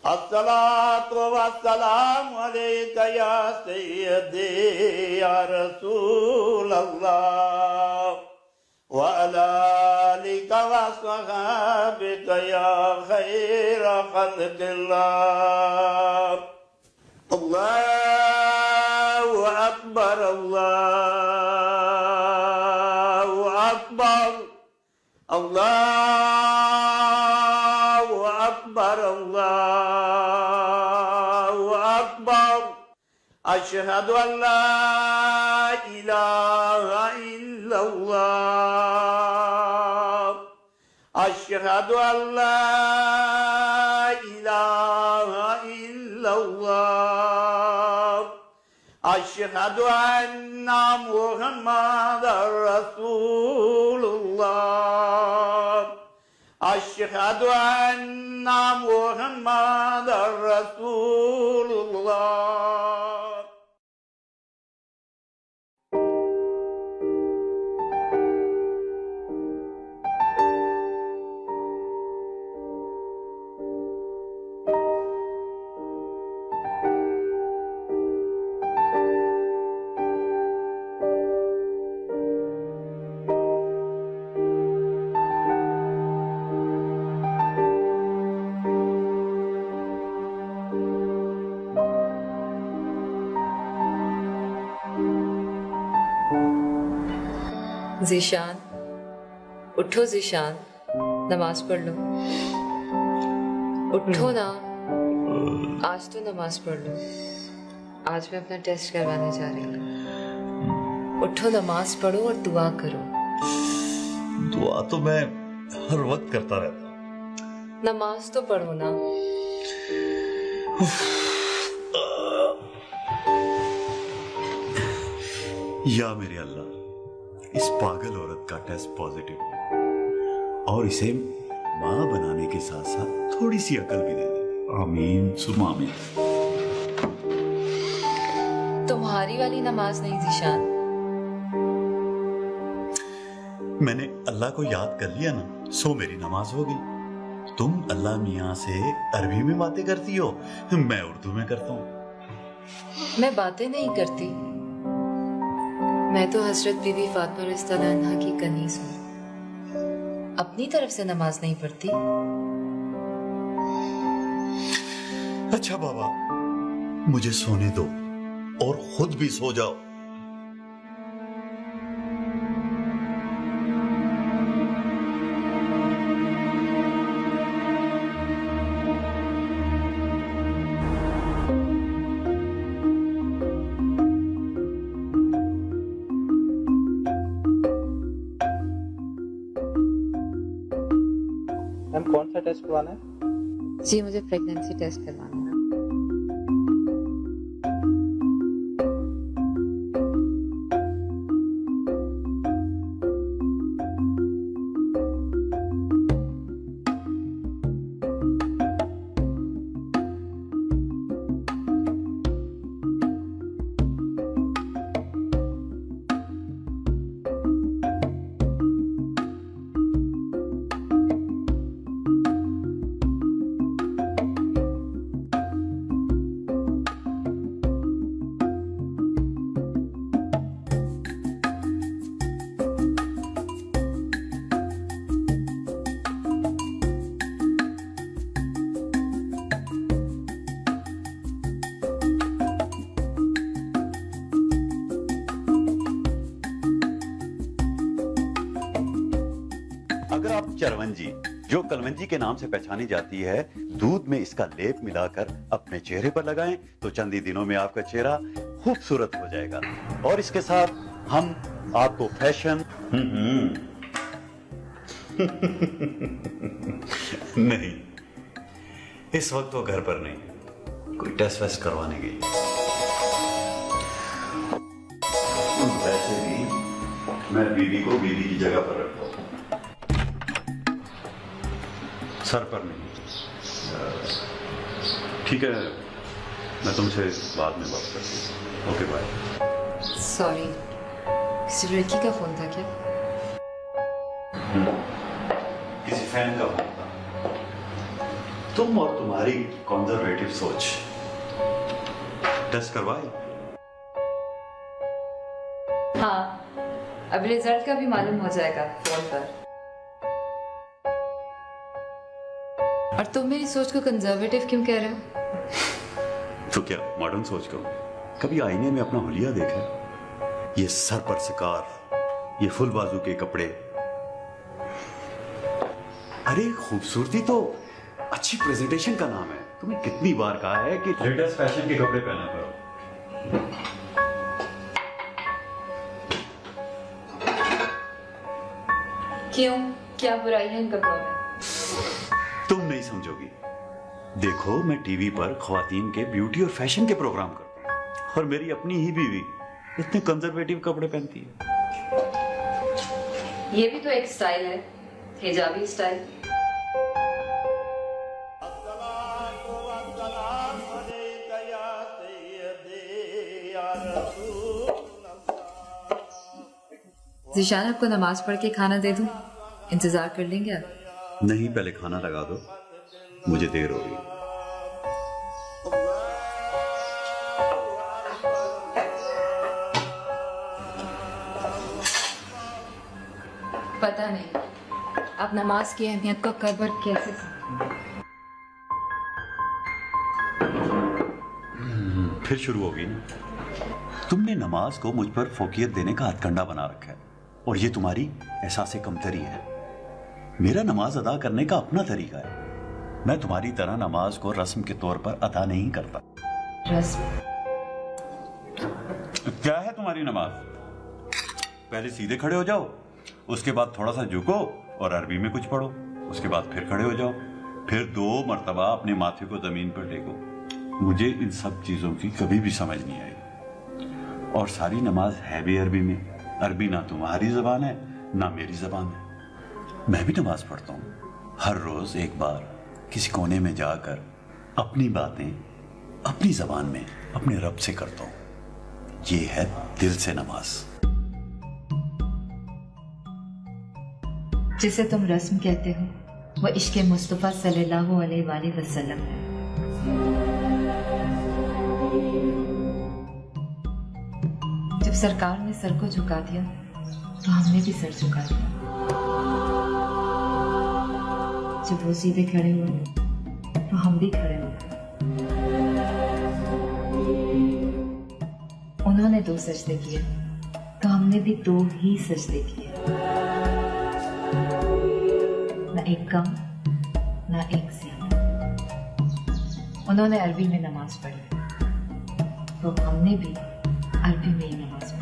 अस्सलातु वस्सलामु अलैका या सय्यदी या रसूल अल्लाह व अला आलिका व अस्हाबिका या खैर खल्क़िल्लाह। अल्लाहु अकबर, अल्लाहु अकबर, अल्लाहु अकबर, अल्लाहु अकबर। अशहदु अल्ला इलाहा इल्लल्लाह, अशहदु अल्ला इलाहा इल्लल्लाह, अशहदु अन्ना मुहम्मदर रसूलुल्लाह, अशहदु अन्ना मुहम्मदर रसूलुल्लाह। ज़ीशान, उठो ज़ीशान, नमाज पढ़ लो। उठो ना, आज तो नमाज पढ़ लो। आज मैं अपना टेस्ट करवाने जा रही हूँ। उठो, नमाज पढ़ो और दुआ करो। दुआ तो मैं हर वक्त करता रहता हूँ। नमाज तो पढ़ो ना। या मेरे अल्लाह, इस पागल औरत का टेस्ट पॉजिटिव है और इसे माँ बनाने के साथ साथ थोड़ी सी अकल भी दे दे। आमीन सुमा आमीन। तुम्हारी वाली नमाज नहीं ज़ीशान। मैंने अल्लाह को याद कर लिया ना, सो मेरी नमाज हो गई। तुम अल्लाह मियाँ से अरबी में बातें करती हो, मैं उर्दू में करता हूँ। मैं बातें नहीं करती, मैं तो हजरत बीबी फातिमा रज़ियल्लाहु अन्हा की कनीज़ हूँ। अपनी तरफ से नमाज नहीं पढ़ती। अच्छा बाबा, मुझे सोने दो और खुद भी सो जाओ। मैम कौन सा टेस्ट करवाना है? जी, मुझे प्रेगनेंसी टेस्ट करवाना है। अगर आप चरवंजी, जो कलवंजी के नाम से पहचानी जाती है, दूध में इसका लेप मिलाकर अपने चेहरे पर लगाएं तो चंद ही दिनों में आपका चेहरा खूबसूरत हो जाएगा। और इसके साथ हम आपको फैशन नहीं, इस वक्त वो घर पर नहीं, कोई टेस्ट वेस्ट करवाने गई। वैसे भी मैं बीवी को बीवी की जगह पर रखता हूँ, सर पर नहीं। ठीक है, मैं तुमसे बाद में बात करती हूँ। Okay bye. सॉरी, किसी लड़की का फोन था क्या? किसी फैन का फोन था। तुम और तुम्हारी कंजर्वेटिव सोच। टेस्ट करवाए? हाँ, अब रिजल्ट का भी मालूम हो जाएगा फोन पर। और तुम मेरी सोच को कंजर्वेटिव क्यों कह रहे हो? तो क्या मॉडर्न सोच को? कभी आईने में अपना हुलिया देखा? ये सर पर सिकार, ये फुल बाजू के कपड़े। अरे खूबसूरती तो अच्छी प्रेजेंटेशन का नाम है। तुम्हें कितनी बार कहा है कि लेटेस्ट फैशन के कपड़े पहना करो। क्यों, क्या बुराई है इन कपड़ों में? तुम नहीं समझोगी। देखो, मैं टीवी पर ख्वातीन के ब्यूटी और फैशन के प्रोग्राम करता हूँ, और मेरी अपनी ही बीवी इतने कंजर्वेटिव कपड़े पहनती है। ये भी तो एक स्टाइल है, हिजाबी स्टाइल। ज़ीशान, आपको नमाज पढ़ के खाना दे दूं? इंतजार कर लेंगे आप? नहीं, पहले खाना लगा दो, मुझे देर हो रही है। पता नहीं आप नमाज की अहमियत को कब और कैसे फिर शुरू होगी ना। तुमने नमाज को मुझ पर फोकियत देने का हथकंडा बना रखा है, और ये तुम्हारी एहसास कमतरी है। मेरा नमाज अदा करने का अपना तरीका है। मैं तुम्हारी तरह नमाज को रस्म के तौर पर अदा नहीं करता। रस्म? क्या है तुम्हारी नमाज? पहले सीधे खड़े हो जाओ, उसके बाद थोड़ा सा झुको और अरबी में कुछ पढ़ो, उसके बाद फिर खड़े हो जाओ, फिर 2 मर्तबा अपने माथे को जमीन पर टेको। मुझे इन सब चीजों की कभी भी समझ नहीं आई। और सारी नमाज है भी अरबी में। अरबी ना तुम्हारी जबान है ना मेरी जबान है। मैं भी नमाज पढ़ता हूँ, हर रोज एक बार किसी कोने में जाकर अपनी बातें अपनी जबान में अपने रब से करता हूँ। ये है दिल से नमाज। जिसे तुम रस्म कहते हो वो इश्क़े मुस्तफ़ा सल्लल्लाहु अलैहि वसल्लम है। जब सरकार ने सर को झुका दिया तो हमने भी सर झुका दिया। जब वो सीधे खड़े हुए तो हम भी खड़े हो गए। उन्होंने 2 सजदे किए तो हमने भी 2 ही सजदे किए। ना एक कम ना एक ज्यादा। उन्होंने अरबी में नमाज पढ़ी तो हमने भी अरबी में ही नमाज पढ़ी।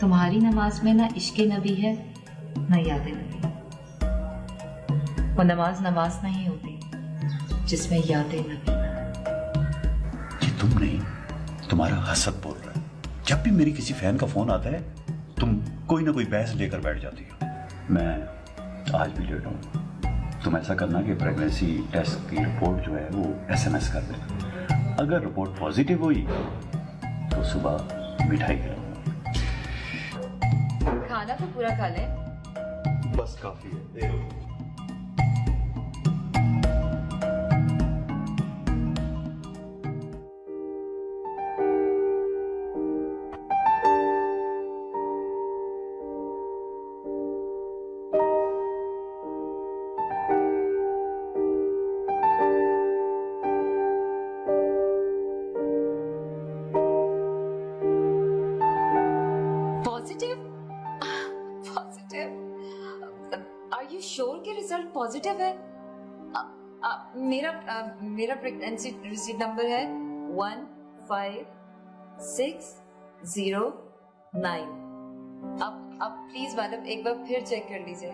तुम्हारी नमाज में ना इश्क़े नबी है ना याद नबी। वो नमाज नहीं होती जिसमें याद नबी। ये तुम नहीं, तुम्हारा हसद बोल रहा है। जब भी मेरी किसी फैन का फोन आता है तुम कोई ना कोई बहस लेकर बैठ जाती हो। मैं आज भी लेट हूँ। तुम ऐसा करना कि प्रेगनेंसी टेस्ट की रिपोर्ट जो है वो SMS कर दे। अगर रिपोर्ट पॉजिटिव हुई तो सुबह मिठाई खिलाऊंगा। खाना तो पूरा खा ले। बस काफी है, देखो। पॉजिटिव है। मेरा प्रेगनेंसी रिसीट नंबर है 15609। अब प्लीज मैडम एक बार फिर चेक कर लीजिए।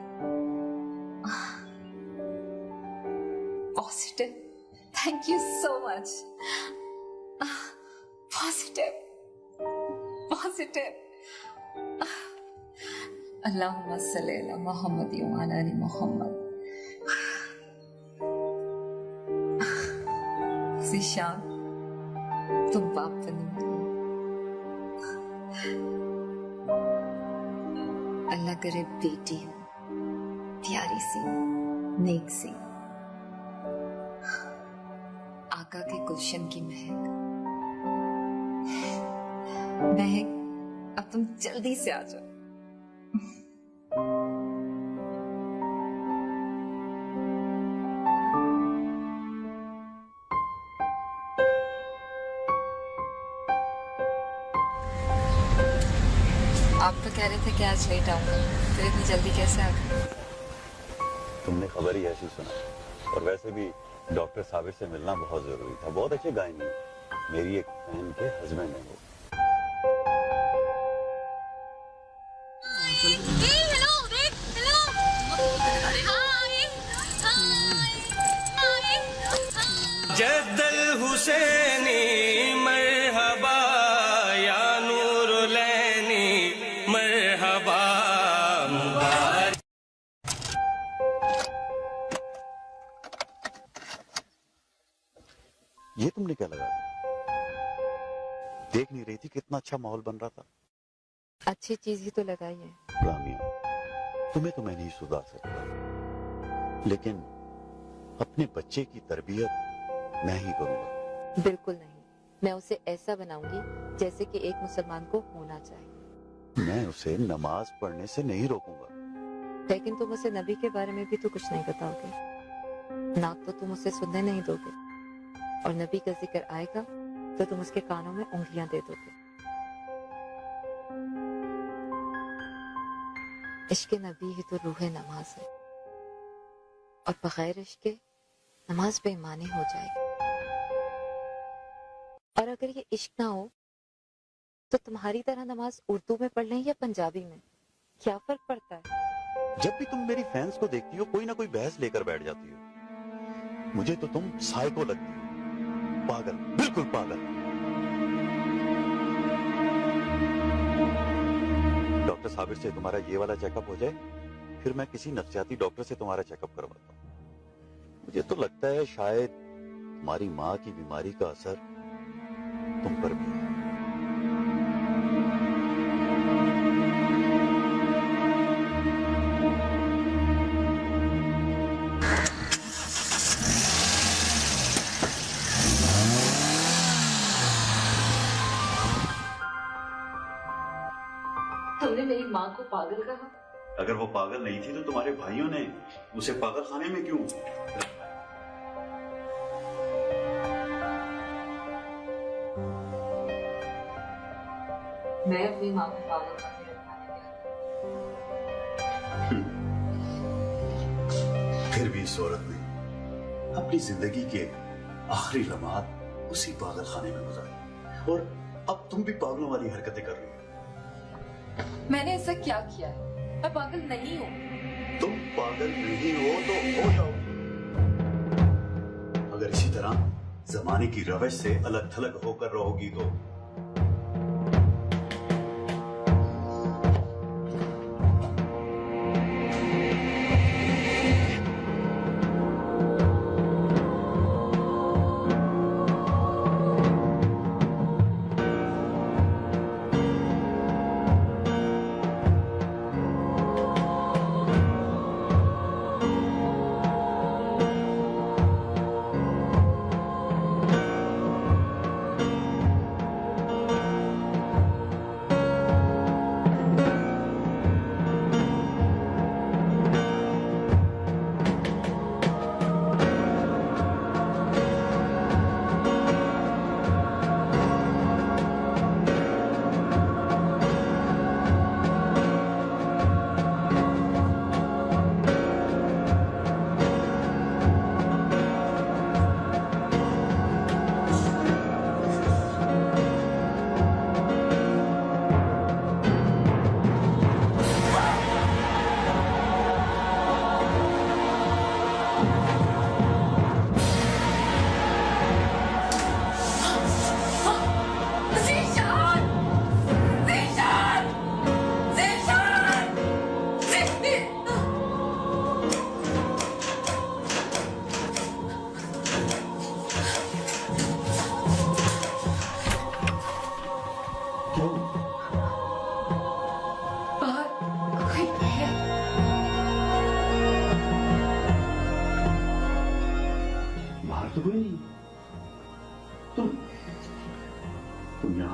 Positive, thank you so much. Positive positive. अल्लाहुम्मा सल्ली अला मुहम्मद व अला आलि मुहम्मद। ज़ीशान, तुम बाप बनी। करे बेटी हो, प्यारी सी, नेक सी, आका के गुलशन की महक। महक, अब तुम जल्दी से आ जाओ। आप तो कह रहे थे कि आज लेट आऊंगा, फिर इतनी जल्दी कैसे आ गए? तुमने खबर ही ऐसी सुना। और वैसे भी डॉक्टर साबिर से मिलना बहुत जरूरी था। बहुत अच्छे गायनी हैं, मेरी एक बहन के हस्बैंड है वो। जद्दल हुसैनी मरहबा या नूर लैनी मरहबा मुबारक। ये तुमने क्या लगा? देख नहीं रही थी कितना अच्छा माहौल बन रहा था? अच्छी चीज ही तो लगाई है। रामिया, तुम्हें तो मैं नहीं सुधार सकता, लेकिन अपने बच्चे की तरबियत मैं ही करूंगा। बिल्कुल नहीं, मैं उसे ऐसा बनाऊंगी जैसे कि एक मुसलमान को होना चाहिए। मैं उसे नमाज पढ़ने से नहीं रोकूंगा। लेकिन तुम उसे नबी के बारे में भी तो कुछ नहीं बताओगे। ना तो तुम उसे सुनने नहीं दोगे, और नबी का जिक्र आएगा तो तुम उसके कानों में उंगलियां दे दोगे। इश्क नबी ही तो रूह नमाज है, और बगैर इश्क के नमाज बेईमानी हो जाएगी। और अगर ये इश्क ना हो तो तुम्हारी तरह नमाज उर्दू में पढ़ लें या पंजाबी में, क्या फर्क पड़ता है? जब भी तुम मेरी फैंस को देखती हो, कोई ना कोई बहस लेकर बैठ जाती हो। मुझे तो तुम साइको लगती हो, पागल, बिल्कुल पागल। डॉक्टर साबिर से तुम्हारा ये वाला चेकअप हो जाए, फिर मैं किसी नफ्सियाती डॉक्टर से तुम्हारा चेकअप करवाता हूँ। मुझे तो लगता है शायद तुम्हारी माँ की बीमारी का असर तुम पर भी है। तुमने मेरी माँ को पागल कहा? अगर वो पागल नहीं थी तो तुम्हारे भाइयों ने उसे पागल खाने में क्यों? मैं अपनी माँ को पागल खाने फिर भी इस औरत ने अपनी जिंदगी के आखिरी लम्हात उसी पागल खाने में गुजारे, और अब तुम भी पागलों वाली हरकतें कर रही हो। मैंने ऐसा क्या किया है? मैं पागल नहीं हूँ। तुम पागल नहीं हो तो हो जाओ। अगर इसी तरह जमाने की रवश से अलग थलग होकर रहोगी तो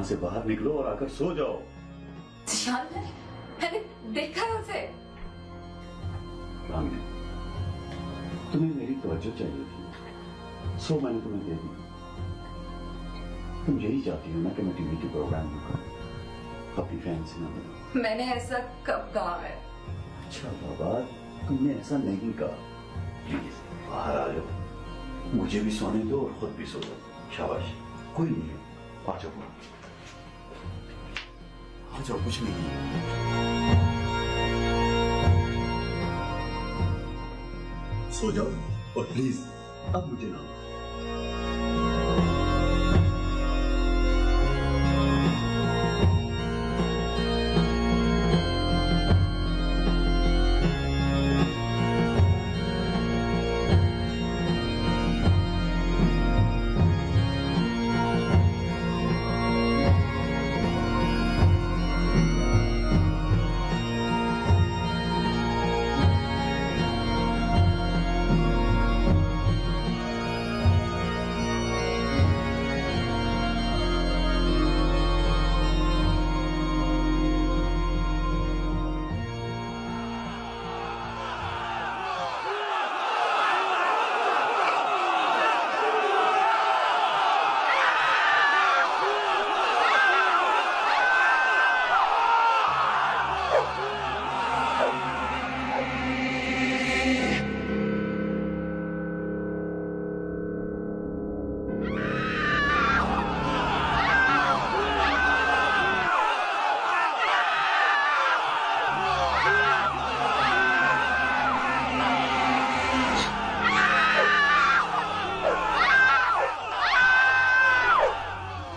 से बाहर निकलो और आकर सो जाओ। जिशान, मैंने देखा है उसे। रामिया, तुम्हें मेरी तवज्जो चाहिए थी, सो मैंने तुम्हें दे दी। तुम यही चाहती हो ना कि मैं टीवी के प्रोग्राम में करूं, अपनी फैन से ना मिलूं। मैंने ऐसा कब कहा है? अच्छा बाबा, तुमने ऐसा नहीं कहा। प्लीज बाहर आ जाओ, मुझे भी सोने दो और खुद भी सो जाओ। शाबाश, कोई नहीं है, आ जाओ, आ जाओ, कुछ नहीं है। सो जाओ और प्लीज अब मुझे ना।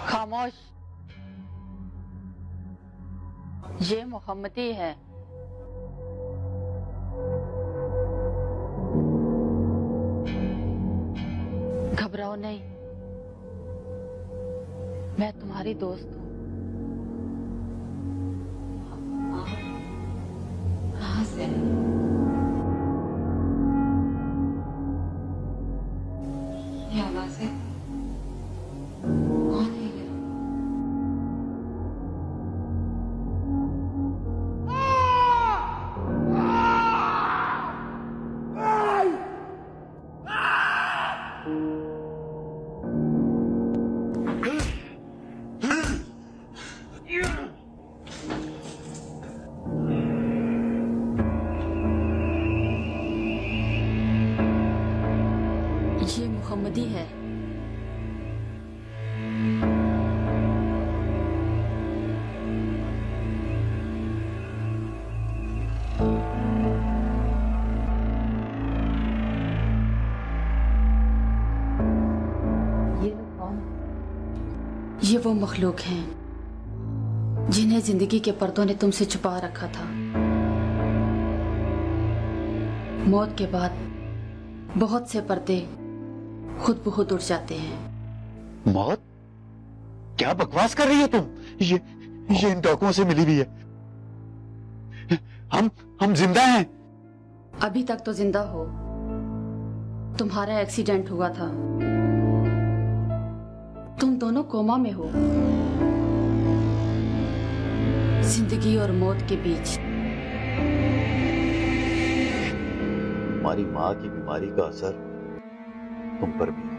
खामोश, ये मोहम्मदी है। घबराओ नहीं, मैं तुम्हारी दोस्त हूँ। कहाँ से? ये आवाज़ है? कौन है ये? ये मोहम्मदी है। ये लोग कौन? ये वो मखलूक हैं जिन्हें जिंदगी के पर्दों ने तुमसे छुपा रखा था। मौत के बाद बहुत से पर्दे खुद ब खुद उड़ जाते हैं। मौत? क्या बकवास कर रही हो तुम? ये इन डाकुओं से मिली हुई है। हम जिंदा हैं। अभी तक तो जिंदा हो। तुम्हारा एक्सीडेंट हुआ था, तुम दोनों कोमा में हो, जिंदगी और मौत के बीच। हमारी माँ की बीमारी का असर तुम पर भी है।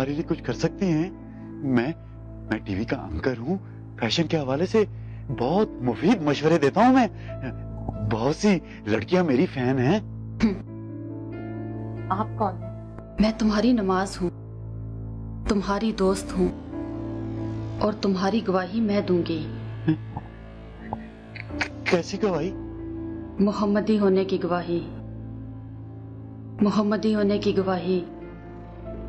हमारे लिए कुछ कर सकती हैं? मैं टीवी का एंकर हूँ, फैशन के हवाले से बहुत मुफीद मशवरे देता हूँ मैं। बहुत सी लड़कियां मेरी फैन हैं। आप कौन? मैं तुम्हारी नमाज हूँ, तुम्हारी दोस्त हूँ, और तुम्हारी गवाही मैं दूंगी। कैसी गवाही? मोहम्मदी होने की गवाही। मोहम्मदी होने की गवाही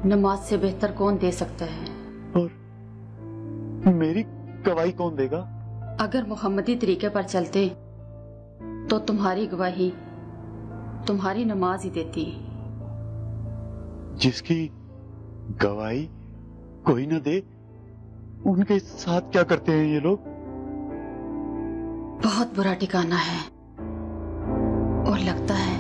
नमाज से बेहतर कौन दे सकता है? और मेरी गवाही कौन देगा? अगर मोहम्मदी तरीके पर चलते तो तुम्हारी गवाही तुम्हारी नमाज ही देती। जिसकी गवाही कोई न दे, उनके साथ क्या करते हैं ये लोग? बहुत बुरा ठिकाना है, और लगता है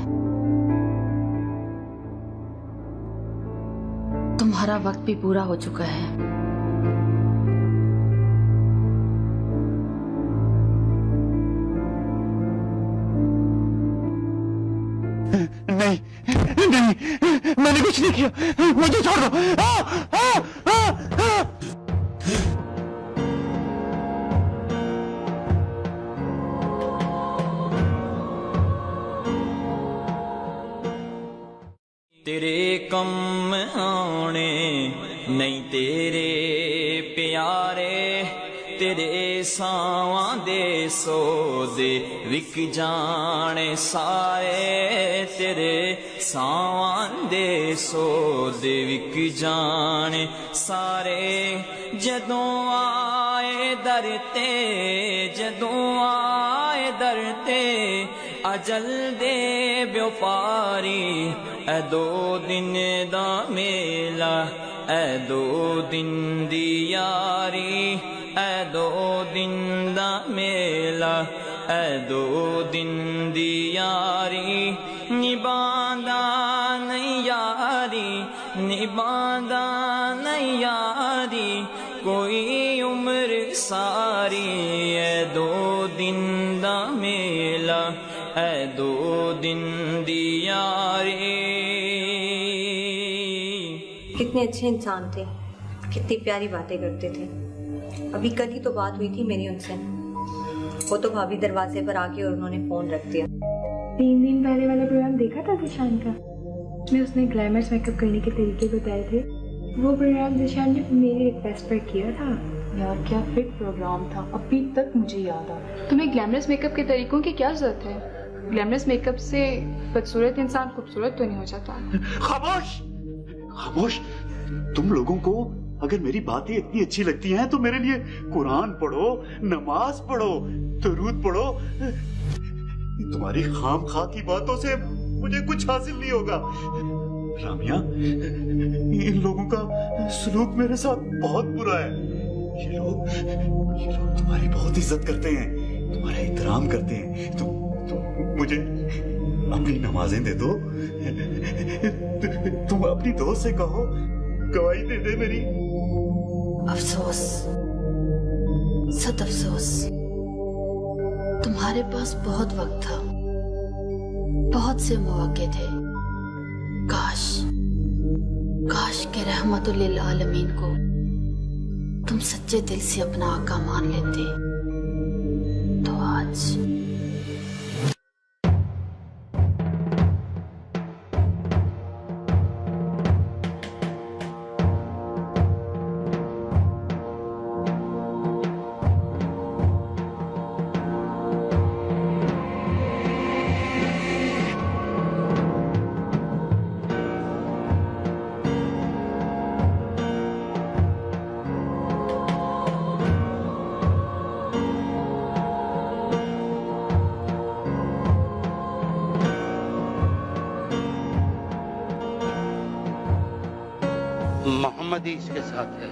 तुम्हारा वक्त भी पूरा हो चुका है। नहीं नहीं, मैंने कुछ नहीं किया, मुझे छोड़ दो। तेरे कम आने नहीं तेरे प्यारे, तेरे सावां दे सौदे विक जाने सारे, तेरे सावां दे सौदे विक जाने सारे। जदों आए दर ते, जदों आए दर ते अजल दे व्यापारी, ए दो दिन दा मेला, ए दो दिन दी यारी, ए दो दिन दा मेला, ए दो दिन दी यारी। निभांदा नहीं यारी, निभांदा नहीं यारी, कोई उम्र सारी, ए दो दिन दा मेला, ए दो दिन दी यारी। कितने अच्छे इंसान थे, कितनी प्यारी बातें करते थे। अभी कल ही तो बात हुई थी मेरी उनसे। वो तो भाभी दरवाजे पर आके और उन्होंने फोन रख दिया। 3 दिन पहले वाला प्रोग्राम देखा था जिशान का, उसमें उसने ग्लैमरस मेकअप करने के तरीके बताए थे। वो प्रोग्राम जिशान ने मेरी रिक्वेस्ट पर किया था। यार क्या फिट प्रोग्राम था, अभी तक मुझे याद आ। तुम्हें ग्लैमरस मेकअप के तरीकों की क्या जरूरत है? ग्लैमरस मेकअप से बदसूरत इंसान खूबसूरत तो नहीं हो जाता। खामोश खामोश। तुम लोगों को अगर मेरी बातें इतनी अच्छी लगती हैं तो मेरे लिए कुरान पढ़ो, नमाज पढ़ो, दरूद पढ़ो। तुम्हारी खाम खा की बातों से मुझे कुछ हासिल नहीं होगा। रामिया, इन लोगों का सलूक मेरे साथ बहुत बुरा है। ये लोग तुम्हारी बहुत इज्जत करते हैं, तुम्हारा एहतराम करते हैं। तुम मुझे अपनी नमाजें दे दो। तुम अपनी दोस्त से कहो गवाही दे दे मेरी। अफसोस, सद अफसोस, तुम्हारे पास बहुत वक्त था, बहुत से मौके थे। काश काश के रहमतुल लिल आलमीन को तुम सच्चे दिल से अपना आका मान लेते तो आज। मोहम्मद ही इसके साथ है।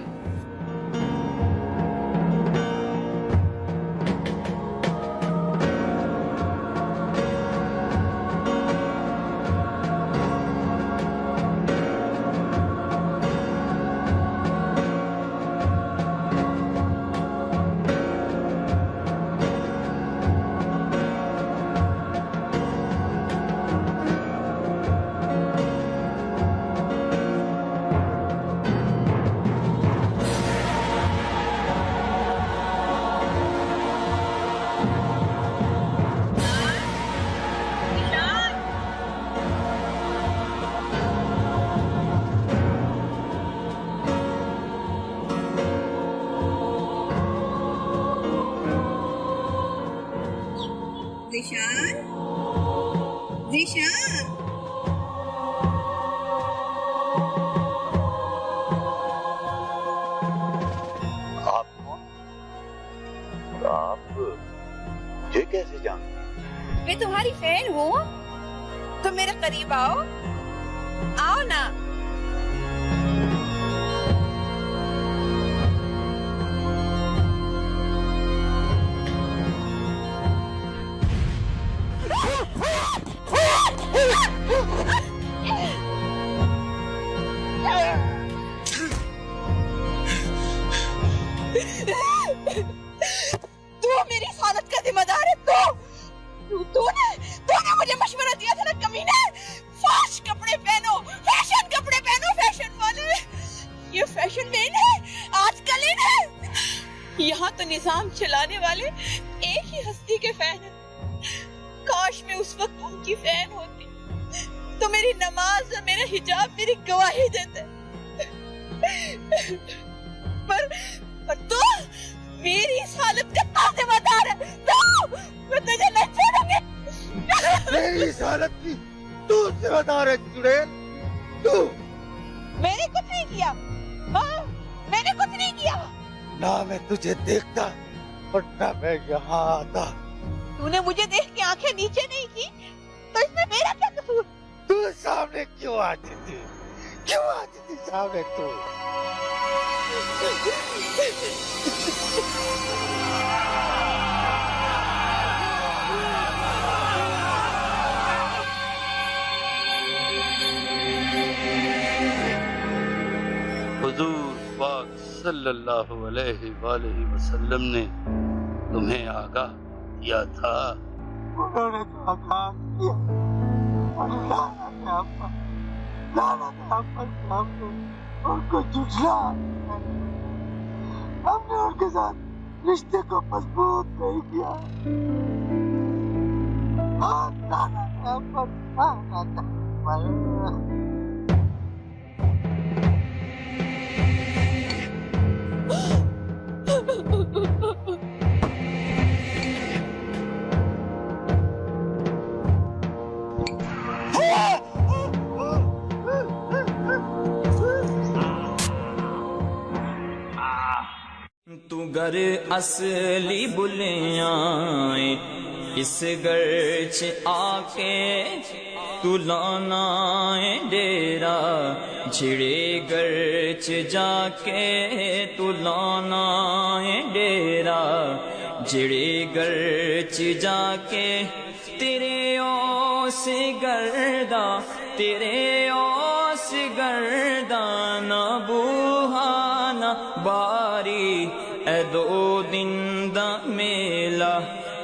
तुम्हारी फैन हूँ, तो मेरे करीब आओ, आओ ना। तू मेरी इस हालत का जिम्मेदार है। तूने मुझे मशवरा दिया था ना कमीने, फाश कपड़े पहनो, फैशन कपड़े पहनो, फैशन वाले। ये फैशन में है, आजकल है। यहाँ तो निजाम चलाने वाले एक ही हस्ती के फैन हैं। काश मैं उस वक्त उनकी फैन होती तो मेरी नमाज और मेरा हिजाब मेरी गवाही देते। पर तू मेरी इस हालत का जिम्मेदार है। मैं तुझे नहीं छोड़ूंगी। मेरी इस हालत की तू जिम्मेदार है चुड़ैल। तू। मैंने कुछ नहीं किया। हाँ, मैंने कुछ नहीं किया। ना मैं तुझे देखता और ना मैं यहाँ आता। तूने मुझे देख के आंखें नीचे नहीं की, तो इसमें मेरा क्या कसूर? तू सामने क्यों आती थी? क्यों आती थी सामने तू? हुजूर पाक सल्लल्लाहु अलैहि वसल्लम ने तुम्हें आगाह किया था। उन्होंने आगाह किया, उनको झुठला, हमने उनके साथ रिश्ते को मजबूत नहीं किया। तू घर असली बुलियाए इस घर च आके तू लाना है डेरा, छिड़े घर च जाके तू लाना है डेरा, छिड़े घर च जाके तेरे ओस गर्दा, तेरे ओस गर्दा ना बुहाना बारी। ए दो दिन दा मेला,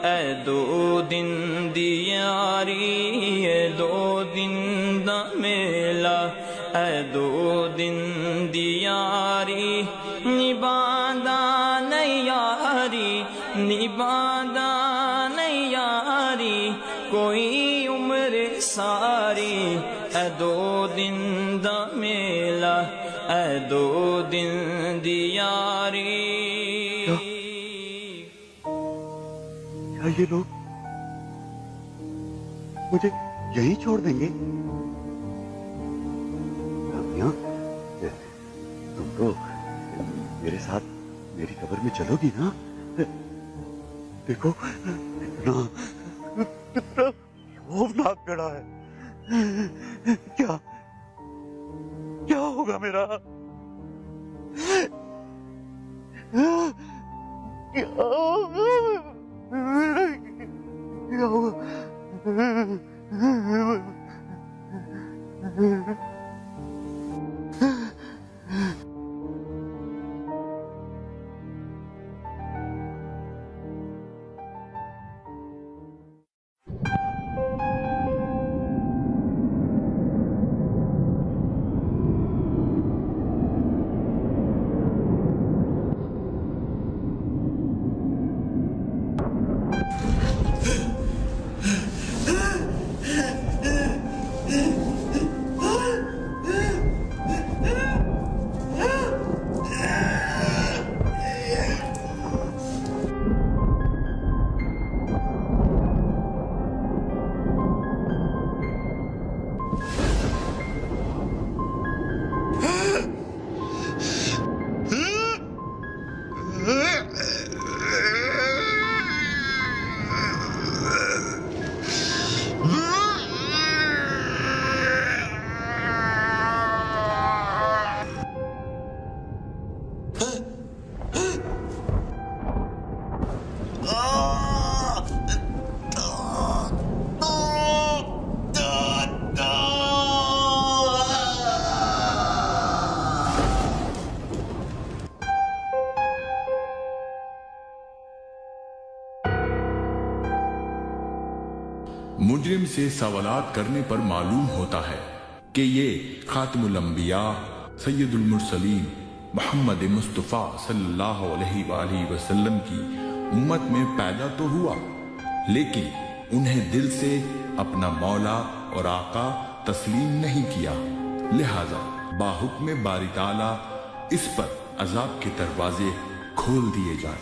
ए दो दिन दी यारी, ए दो दिन दा मेला, ए दो दिन दी यारी। निभादा नहीं यारी, निभादा नहीं यारी, कोई उम्र सारी। ए दो दिन दा मेला, ए दो दिन दी यारी। क्या ये लोग मुझे यहीं छोड़ देंगे? रामिया, तुम तो मेरे साथ मेरी कब्र में चलोगी ना? देखो कितना खौफनाक गड़ा है। क्या क्या होगा मेरा? क्या होगा? क्या होगा? मुजरिम से सवालात करने पर मालूम होता है कि ये खातमुल अंबिया सैयदुल मुरसलीन मोहम्मद मुस्तफ़ा सल्लल्लाहु अलैहि वसल्लम की उम्मत में पैदा तो हुआ, लेकिन उन्हें दिल से अपना मौला और आका तस्लीम नहीं किया। लिहाजा बाहुक्म बारी ताला इस पर अजाब के दरवाजे खोल दिए जाए।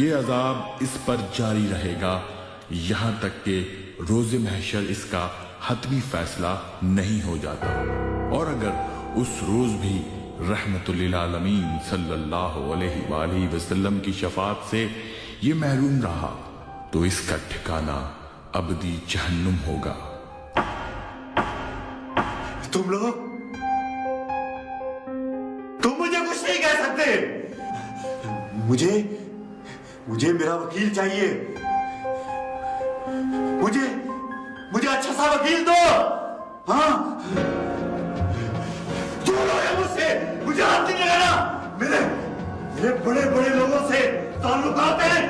ये अजाब इस पर जारी रहेगा यहाँ तक कि रोज़े महशर इसका हतमी फैसला नहीं हो जाता। और अगर उस रोज भी रहमतुल लिल आलमीन सल्लल्लाहु अलैहि वसल्लम की शफाअत से ये महरूम रहा तो इसका ठिकाना अबदी जहन्नुम होगा। तुम लोग, तुम मुझे कुछ नहीं कह सकते। मुझे मेरा वकील चाहिए। मुझे अच्छा सा वकील दो। हाँ, दूर हो मुझसे, मुझे हाथ नहीं लगाना। मेरे बड़े बड़े लोगों से ताल्लुकात हैं।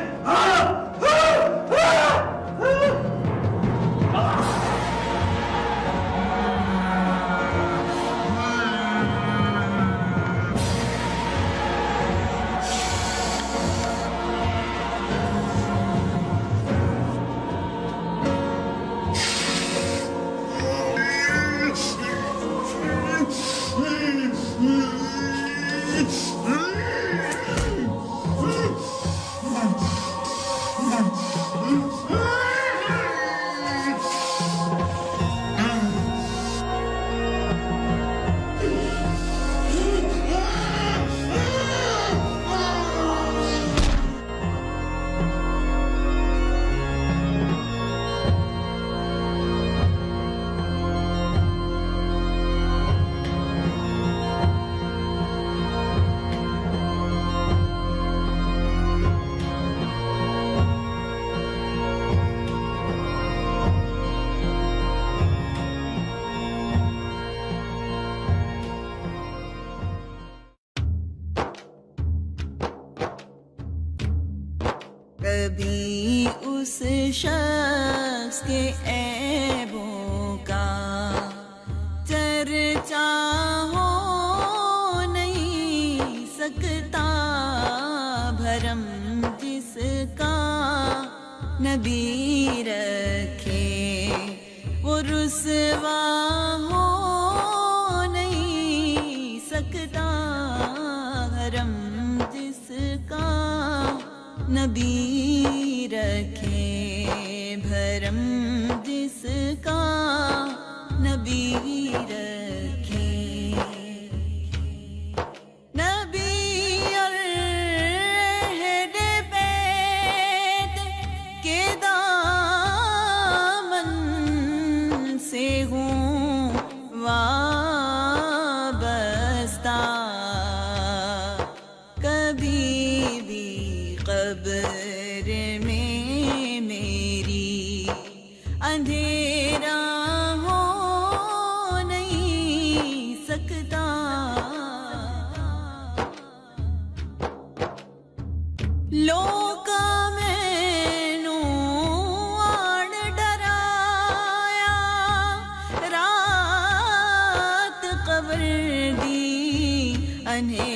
कभी उस शख्स के ऐबों का चर्चा हो नहीं सकता, भरम जिसका नबी रखे वो रुसवा हो नहीं सकता, भरम जिसका नबी रखे, भरम जिसका नबी रखे। नबी और अहले बैत के दामन से हूँ वाबस्ता, कभी कब्र में मेरी अंधेरा हो नहीं सकता। लोका मैनू आड़ डराया, रात कब्र दी अने